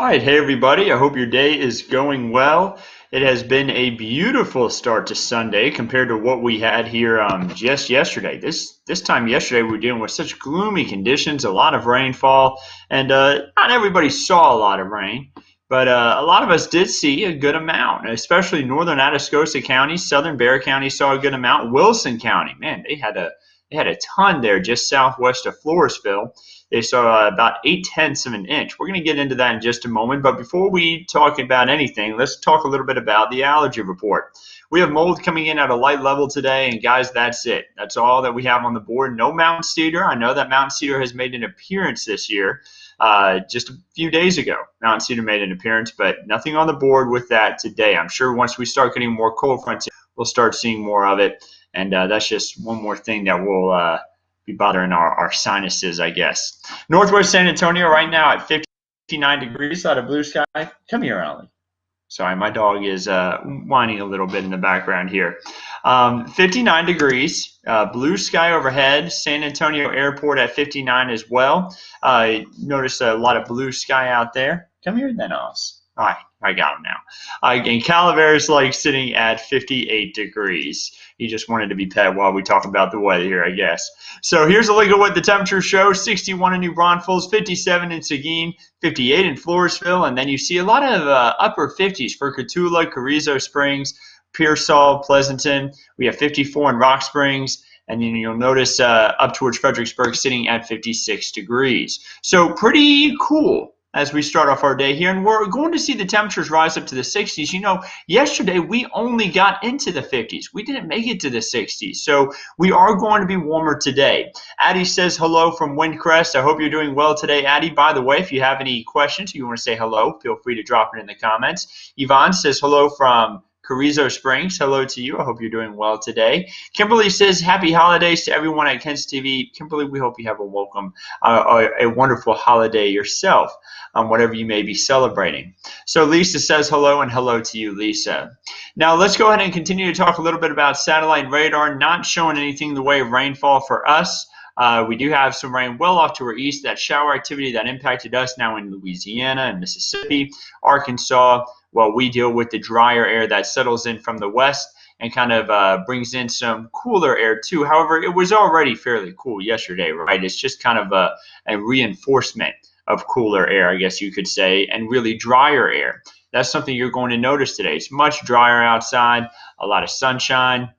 All right, hey everybody. I hope your day is going well. It has been a beautiful start to Sunday compared to what we had here just yesterday. This time yesterday we were dealing with such gloomy conditions, a lot of rainfall, and not everybody saw a lot of rain, but a lot of us did see a good amount, especially northern Atascosa County, southern Bexar County saw a good amount. Wilson County, man, they had a ton there just southwest of Floresville. They saw about 8/10 of an inch. We're going to get into that in just a moment. But before we talk about anything, let's talk a little bit about the allergy report. We have mold coming in at a light level today. And guys, that's it. That's all that we have on the board. No mountain cedar. I know that mountain cedar has made an appearance this year. Just a few days ago, mountain cedar made an appearance, but nothing on the board with that today. I'm sure once we start getting more cold fronts, we'll start seeing more of it. And that's just one more thing that will be bothering our sinuses, I guess. Northwest San Antonio right now at 59 degrees out of blue sky. Come here, Ollie. Sorry, my dog is whining a little bit in the background here. 59 degrees, blue sky overhead. San Antonio Airport at 59 as well. Notice a lot of blue sky out there. Come here then, Oz. All right, I got him now. And Calaveras like sitting at 58 degrees. He just wanted to be pet while we talk about the weather here, I guess. So here's a look at what the temperature shows. 61 in New Braunfels, 57 in Seguin, 58 in Floresville, and then you see a lot of upper 50s for Cotulla, Carrizo Springs, Pearsall, Pleasanton. We have 54 in Rock Springs. And then you'll notice up towards Fredericksburg sitting at 56 degrees. So pretty cool as we start off our day here, and we're going to see the temperatures rise up to the 60s. You know, yesterday we only got into the 50s. We didn't make it to the 60s, so we are going to be warmer today. Addie says hello from Windcrest. I hope you're doing well today, Addie. By the way, if you have any questions, you want to say hello, feel free to drop it in the comments. Yvonne says hello from Carrizo Springs. Hello to you. I hope you're doing well today. Kimberly says happy holidays to everyone at Kent's TV. Kimberly, we hope you have a wonderful holiday yourself, whatever you may be celebrating. So Lisa says hello, and hello to you, Lisa. Now let's go ahead and continue to talk a little bit about satellite radar. Not showing anything in the way of rainfall for us. We do have some rain well off to our east. That shower activity that impacted us now in Louisiana and Mississippi, Arkansas. Well, we deal with the drier air that settles in from the west and kind of brings in some cooler air too. However, it was already fairly cool yesterday, right? It's just kind of a reinforcement of cooler air, I guess you could say, and really drier air. That's something you're going to notice today. It's much drier outside, a lot of sunshine.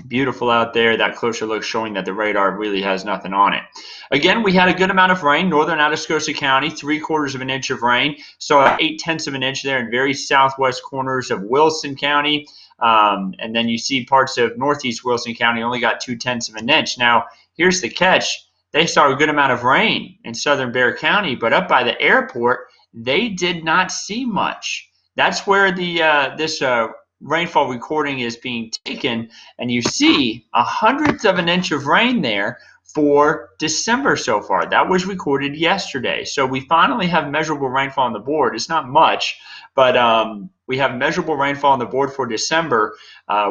Beautiful out there. That closer look showing that the radar really has nothing on it. Again, we had a good amount of rain. Northern Atascosa County, 3/4 of an inch of rain. So 8/10 of an inch there in very southwest corners of Wilson County. And then you see parts of northeast Wilson County only got 2/10 of an inch. Now, here's the catch. They saw a good amount of rain in southern Bexar County, but up by the airport, they did not see much. That's where this rainfall recording is being taken, and you see 1/100 of an inch of rain there for December so far. That was recorded yesterday. So we finally have measurable rainfall on the board. It's not much, but we have measurable rainfall on the board for December.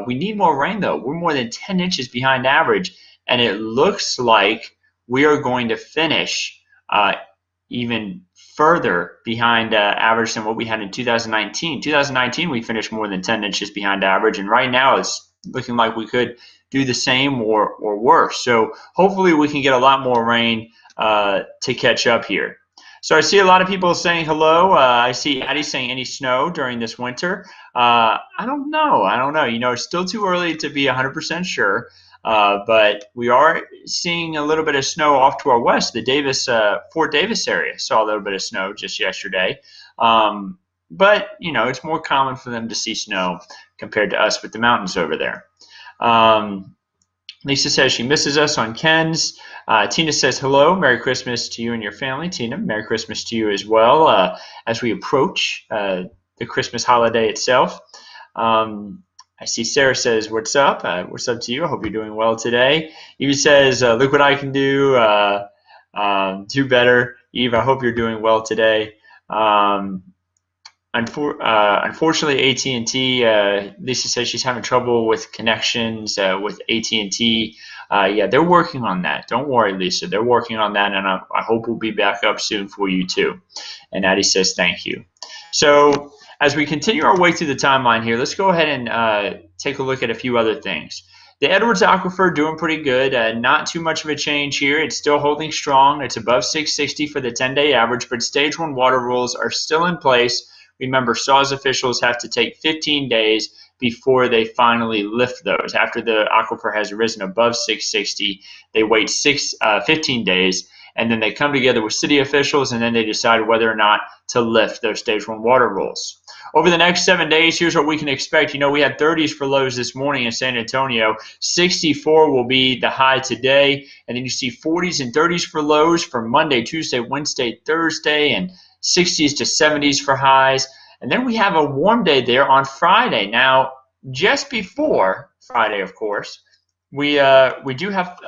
We need more rain though. We're more than 10 inches behind average, and it looks like we are going to finish even further behind average than what we had in 2019. 2019, we finished more than 10 inches behind average, and right now it's looking like we could do the same or worse. So hopefully we can get a lot more rain to catch up here. So I see a lot of people saying hello. I see Addie saying any snow during this winter. I don't know. You know, it's still too early to be 100% sure. But we are seeing a little bit of snow off to our west. The Fort Davis area saw a little bit of snow just yesterday. But, you know, it's more common for them to see snow compared to us with the mountains over there. Lisa says she misses us on Ken's. Tina says hello. Merry Christmas to you and your family. Tina, Merry Christmas to you as well as we approach the Christmas holiday itself. I see Sarah says, what's up? What's up to you? I hope you're doing well today. Eve says, look what I can do. Do better. Eve, I hope you're doing well today. Unfortunately, AT&T, Lisa says she's having trouble with connections with AT&T Yeah, they're working on that. Don't worry, Lisa. They're working on that, and I hope we'll be back up soon for you too. And Addie says thank you. So as we continue our way through the timeline here, let's go ahead and take a look at a few other things. The Edwards Aquifer doing pretty good. Not too much of a change here. It's still holding strong. It's above 660 for the 10-day average, but stage 1 water rules are still in place. Remember, SAWS officials have to take 15 days before they finally lift those. After the aquifer has risen above 660, they wait 15 days, and then they come together with city officials, and then they decide whether or not to lift those stage 1 water rules. Over the next 7 days, here's what we can expect. You know, we had 30s for lows this morning in San Antonio. 64 will be the high today. And then you see 40s and 30s for lows for Monday, Tuesday, Wednesday, Thursday, and 60s to 70s for highs. And then we have a warm day there on Friday. Now, just before Friday, of course, we do have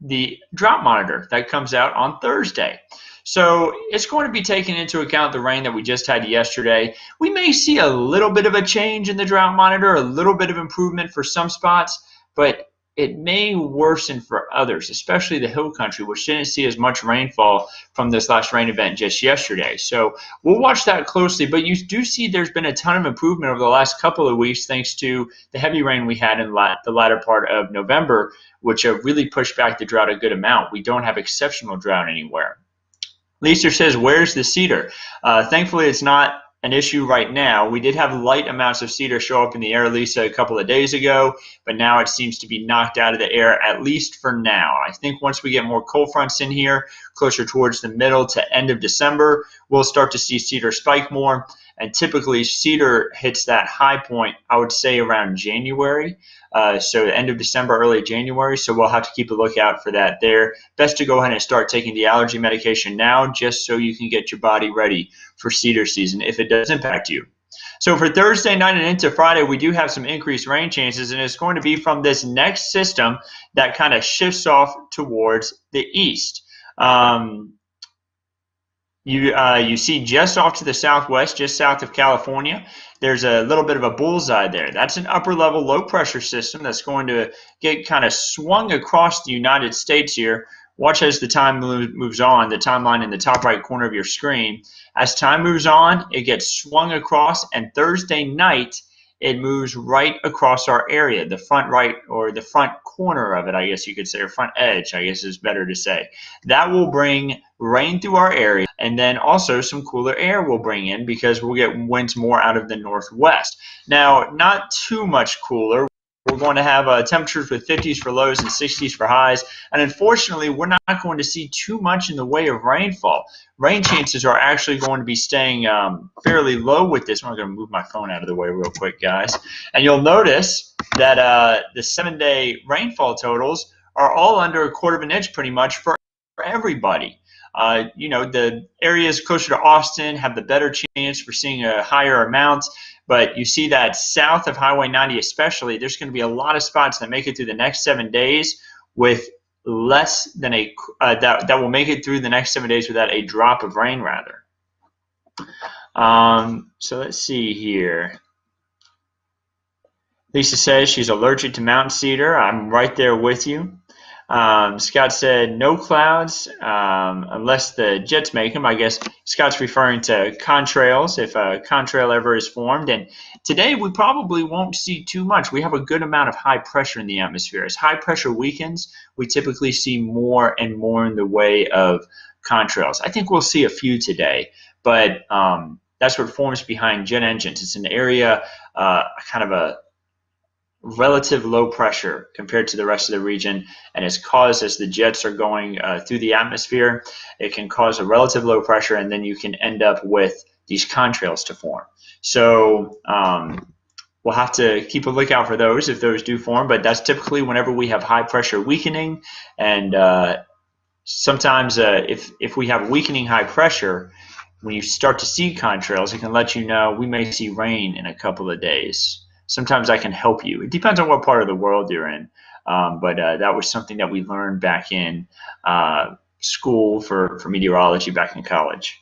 the drought monitor that comes out on Thursday. So it's going to be taking into account the rain that we just had yesterday. We may see a little bit of a change in the drought monitor, a little bit of improvement for some spots, but it may worsen for others, especially the hill country, which didn't see as much rainfall from this last rain event just yesterday. So we'll watch that closely, but you do see there's been a ton of improvement over the last couple of weeks thanks to the heavy rain we had in the latter part of November, which really pushed back the drought a good amount. We don't have exceptional drought anywhere. Lisa says, where's the cedar? Thankfully, it's not an issue right now. We did have light amounts of cedar show up in the air, Lisa, a couple of days ago, but now it seems to be knocked out of the air, at least for now. I think once we get more cold fronts in here, closer towards the middle to end of December, we'll start to see cedar spike more. And typically, cedar hits that high point, I would say, around January. So the end of December, early January. So we'll have to keep a lookout for that there. Best to go ahead and start taking the allergy medication now, just so you can get your body ready for cedar season if it does impact you. So for Thursday night and into Friday, we do have some increased rain chances, and it's going to be from this next system that kind of shifts off towards the east. You see just off to the southwest, just south of California, there's a little bit of a bullseye there. That's an upper level low pressure system that's going to get kind of swung across the United States here. Watch as the time moves on, the timeline in the top right corner of your screen. As time moves on, it gets swung across, and Thursday night, it moves right across our area, the front right, or the front corner of it, I guess you could say, or front edge, I guess is better to say. That will bring rain through our area, and then also some cooler air will bring in because we'll get winds more out of the northwest. Now, not too much cooler. We're going to have temperatures with 50s for lows and 60s for highs. And unfortunately, we're not going to see too much in the way of rainfall. Rain chances are actually going to be staying fairly low with this. I'm going to move my phone out of the way real quick, guys. And you'll notice that the 7-day rainfall totals are all under a quarter of an inch pretty much for everybody. You know, the areas closer to Austin have the better chance for seeing a higher amount. But you see that south of Highway 90 especially, there's going to be a lot of spots that make it through the next 7 days with less than that will make it through the next 7 days without a drop of rain, rather. So let's see here. Lisa says she's allergic to mountain cedar. I'm right there with you. Scott said no clouds unless the jets make them. I guess Scott's referring to contrails, if a contrail ever is formed. And today we probably won't see too much. We have a good amount of high pressure in the atmosphere. As high pressure weakens, we typically see more and more in the way of contrails. I think we'll see a few today, but that's what forms behind jet engines. It's an area, kind of a relative low pressure compared to the rest of the region, and it's caused as the jets are going through the atmosphere, it can cause a relative low pressure, and then you can end up with these contrails to form. So we'll have to keep a lookout for those if those do form, but that's typically whenever we have high pressure weakening, and sometimes if we have weakening high pressure, when you start to see contrails, it can let you know we may see rain in a couple of days. Sometimes I can help you. It depends on what part of the world you're in. But that was something that we learned back in school for meteorology back in college.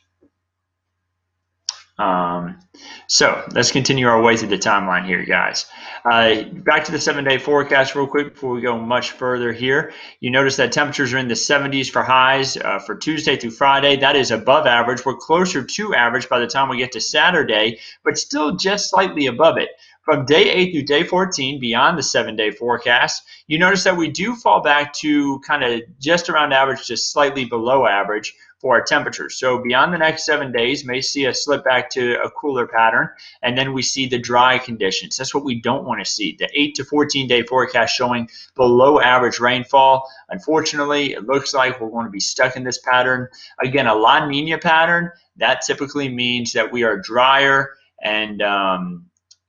Um, so let's continue our way through the timeline here, guys. Back to the 7-day forecast real quick before we go much further here. You notice that temperatures are in the 70s for highs for Tuesday through Friday. That is above average. We're closer to average by the time we get to Saturday, but still just slightly above it. From day 8 through day 14, beyond the 7-day forecast, you notice that we do fall back to kind of just around average, just slightly below average for our temperatures. So beyond the next 7 days, may see a slip back to a cooler pattern, and then we see the dry conditions. That's what we don't want to see. The 8 to 14-day forecast showing below average rainfall. Unfortunately, it looks like we're going to be stuck in this pattern. Again, a La Nina pattern, that typically means that we are drier and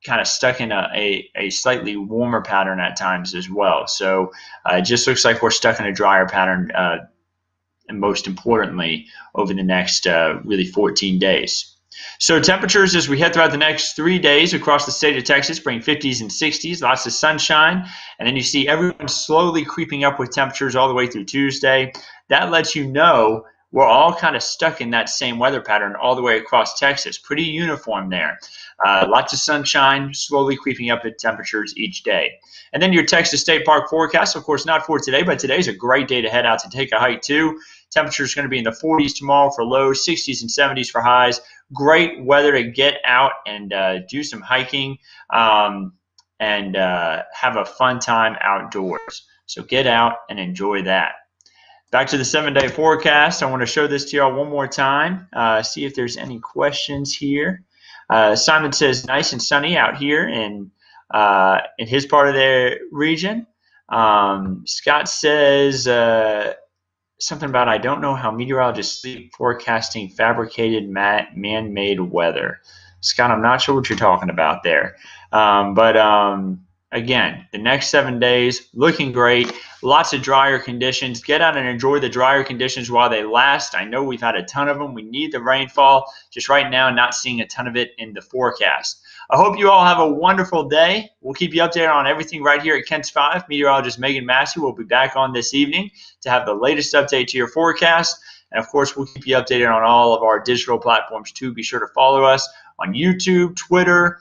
kind of stuck in a slightly warmer pattern at times as well. So it just looks like we're stuck in a drier pattern, and most importantly, over the next really 14 days. So temperatures as we head throughout the next 3 days across the state of Texas bring 50s and 60s, lots of sunshine, and then you see everyone slowly creeping up with temperatures all the way through Tuesday. That lets you know we're all kind of stuck in that same weather pattern all the way across Texas. Pretty uniform there. Lots of sunshine, slowly creeping up at temperatures each day. And then your Texas State Park forecast, of course, not for today, but today's a great day to head out to take a hike too. Temperature is going to be in the 40s tomorrow for lows, 60s and 70s for highs. Great weather to get out and do some hiking and have a fun time outdoors. So get out and enjoy that. Back to the 7-day forecast. I want to show this to y'all one more time. See if there's any questions here. Simon says nice and sunny out here in his part of the region. Scott says something about I don't know how meteorologists sleep forecasting fabricated man-made weather. Scott, I'm not sure what you're talking about there. Again, the next 7 days looking great. Lots of drier conditions. Get out and enjoy the drier conditions while they last. I know we've had a ton of them. We need the rainfall. Just right now, not seeing a ton of it in the forecast. I hope you all have a wonderful day. We'll keep you updated on everything right here at Kent's 5. Meteorologist Megan Massey will be back on this evening to have the latest update to your forecast. And, of course, we'll keep you updated on all of our digital platforms, too. Be sure to follow us on YouTube, Twitter,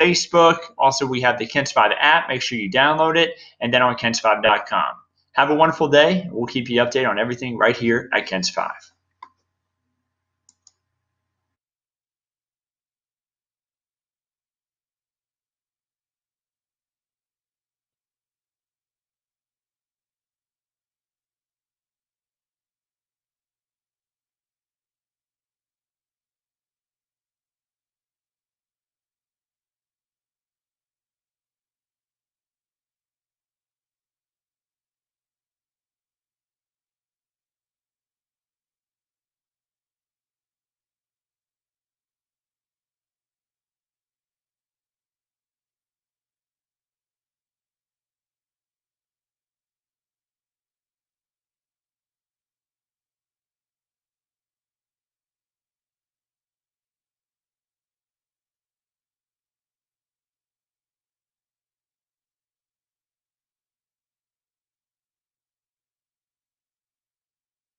Facebook. Also, we have the Kent's 5 app. Make sure you download it. And then on kents5.com. Have a wonderful day. We'll keep you updated on everything right here at Kent's 5.